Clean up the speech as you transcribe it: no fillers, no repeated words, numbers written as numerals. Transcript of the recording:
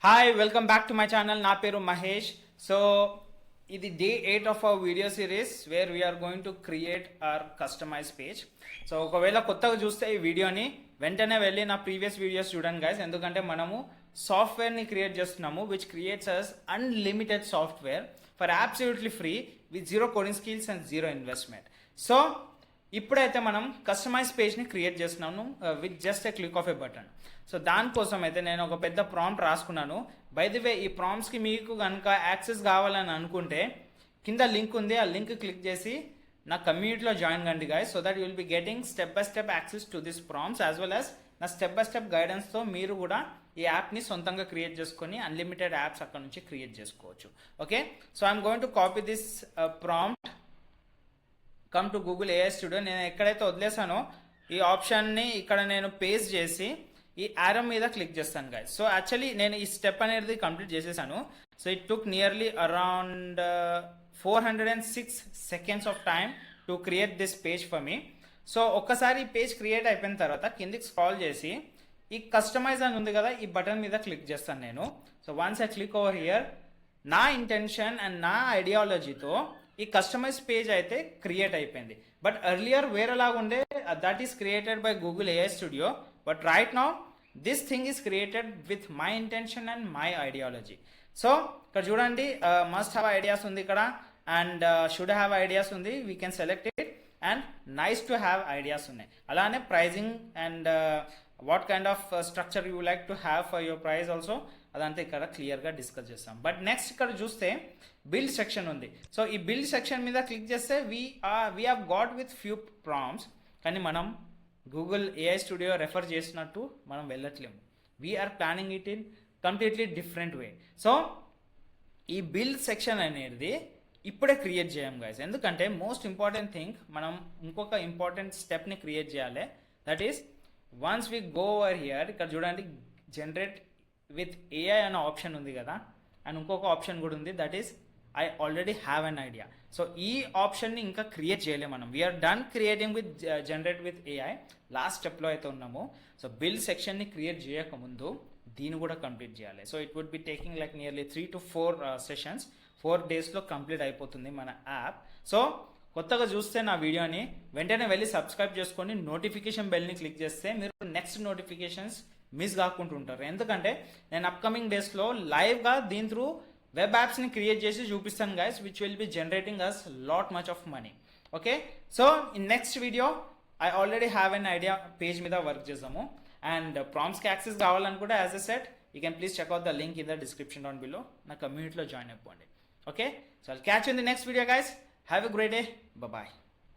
Hi, welcome back to my channel. నా పేరు మహేష్. సో ఇది day 8 of our video series where we're going to create our customize page. So ఒకవేళ కొత్తగా చూస్తే ఈ వీడియోని వెంటనే వెళ్ళి నా ప్రీవియస్ వీడియోస్ చూడండి గైస్, ఎందుకంటే మనము సాఫ్ట్వేర్ని క్రియేట్ చేస్తున్నాము which creates us unlimited software for absolutely free with zero coding skills and zero investment. So ఇప్పుడైతే మనం కస్టమైజ్ పేజ్ని క్రియేట్ చేస్తున్నాను with just a click of a button. So దానికోసం అయితే నేను ఒక పెద్ద ప్రాంప్ట్ రాసుకున్నాను. బై ది వే ఈ ప్రాంప్ట్స్కి మీకు కనుక యాక్సెస్ కావాలని అనుకుంటే కింద లింక్ ఉంది, ఆ లింక్ క్లిక్ చేసి నా కమ్యూనిటీలో జాయిన్ కండి guys, so that you will be getting step by step access to this prompts as well as నా స్టెప్ బై స్టెప్ గైడెన్స్తో మీరు కూడా ఈ యాప్ని సొంతంగా క్రియేట్ చేసుకొని అన్లిమిటెడ్ యాప్స్ అక్కడ నుంచి క్రియేట్ చేసుకోవచ్చు. Okay, so I'm going to copy this prompt, come to Google AI studio. నేను ఎక్కడైతే వదిలేసానో ఈ ఆప్షన్ని ఇక్కడ నేను పేస్ట్ చేసి ఈ యారో మీద క్లిక్ చేస్తాను గైస్. సో యాక్చువల్లీ నేను ఈ స్టెప్ అనేది కంప్లీట్ చేసేసాను. So it took nearly around 406 seconds of time to create this page for me. So ఒక్కసారి ఈ పేజ్ క్రియేట్ అయిపోయిన తర్వాత కిందికి స్క్రాల్ చేసి ఈ కస్టమైజ్ అని ఉంది కదా, ఈ బటన్ మీద క్లిక్ చేస్తాను నేను. So once I click over here, నా ఇంటెన్షన్ అండ్ నా ఐడియాలజీతో ఈ కస్టమైజ్ పేజ్ అయితే క్రియేట్ అయిపోయింది. బట్ ఎర్లియర్ వేరేలాగా ఉండే, that is created by Google AI studio. But right now this thing is created with my intention and my ideology. So ఇక్కడ చూడండి, must have ideas ఉంది ఇక్కడ, అండ్ షుడ్ హ్యావ్ ఐడియాస్ ఉంది, we can select it, and nice to have ideas ఉన్నాయి. అలానే pricing and what kind of structure you like to have for your prize also, అదంతా ఇక్కడ క్లియర్గా డిస్కస్ చేస్తాం. But next ఇక్కడ చూస్తే బిల్డ్ సెక్షన్ ఉంది. సో ఈ బిల్డ్ సెక్షన్ మీద క్లిక్ చేస్తే we have got with few prompts, కానీ మనం గూగుల్ ఏఐ స్టూడియో రెఫర్ చేసినట్టు మనం వెళ్ళట్లేము. We're planning it in completely different way. So ఈ బిల్డ్ సెక్షన్ అనేది ఇప్పుడే క్రియేట్ చేయం గైస్, ఎందుకంటే మోస్ట్ ఇంపార్టెంట్ థింగ్, మనం ఇంకొక ఇంపార్టెంట్ స్టెప్ని క్రియేట్ చేయాలి. That is once we go over here, ఇక్కడ చూడండి జనరేట్ విత్ ఏఐ అనే ఆప్షన్ ఉంది కదా, అండ్ ఇంకొక ఆప్షన్ కూడా ఉంది, that is I already have an idea. So ఈ ఆప్షన్ని ఇంకా క్రియేట్ చేయలేము మనం. We're done creating with generate with AI, last స్టెప్లో అయితే ఉన్నాము. సో బిల్డ్ సెక్షన్ని క్రియేట్ చేయకముందు దీన్ని కూడా కంప్లీట్ చేయాలి. So it would be taking like nearly 3 to 4 sessions, 4 daysలో కంప్లీట్ అయిపోతుంది మన యాప్. సో కొత్తగా చూస్తే నా వీడియోని వెంటనే వెళ్ళి సబ్స్క్రైబ్ చేసుకొని నోటిఫికేషన్ బెల్ని క్లిక్ చేస్తే మీరు నెక్స్ట్ నోటిఫికేషన్స్ మిస్ కాకుండా ఉంటారు. ఎందుకంటే నేను అప్కమింగ్ డేస్లో లైవ్గా దీని త్రూ వెబ్ యాప్స్ని క్రియేట్ చేసి చూపిస్తాను guys, which will be generating us lot much of money. Okay, so in next video I already have an idea page మీద వర్క్ చేసాము, అండ్ ప్రాంప్ట్స్కి యాక్సెస్ కావాలనుకుంటే as a set you can please check out the link in the description down below. నా కమ్యూనిటీలో join అయిపోండి. Okay, so I'll catch you in the next video guys. Have a great day. Bye.